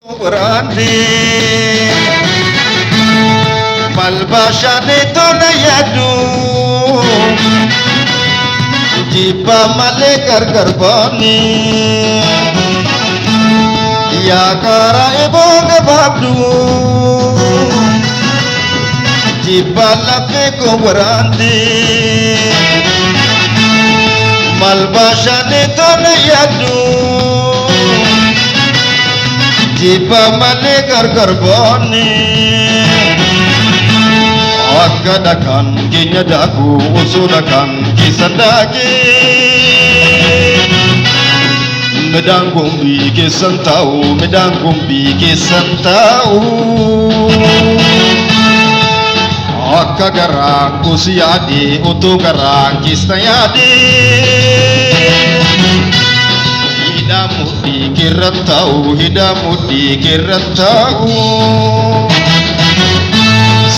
Grande malbashane to na yadu jipa male garbani ya kara ebong babdu jipa lape ko grande malbashane to na yadu jipa male garbani Akadakan kinyadaku usulakan kisandagi Medang gumbi kisantau Akagarang kusiadi utugarang kisnayadi Hidamu dikirantau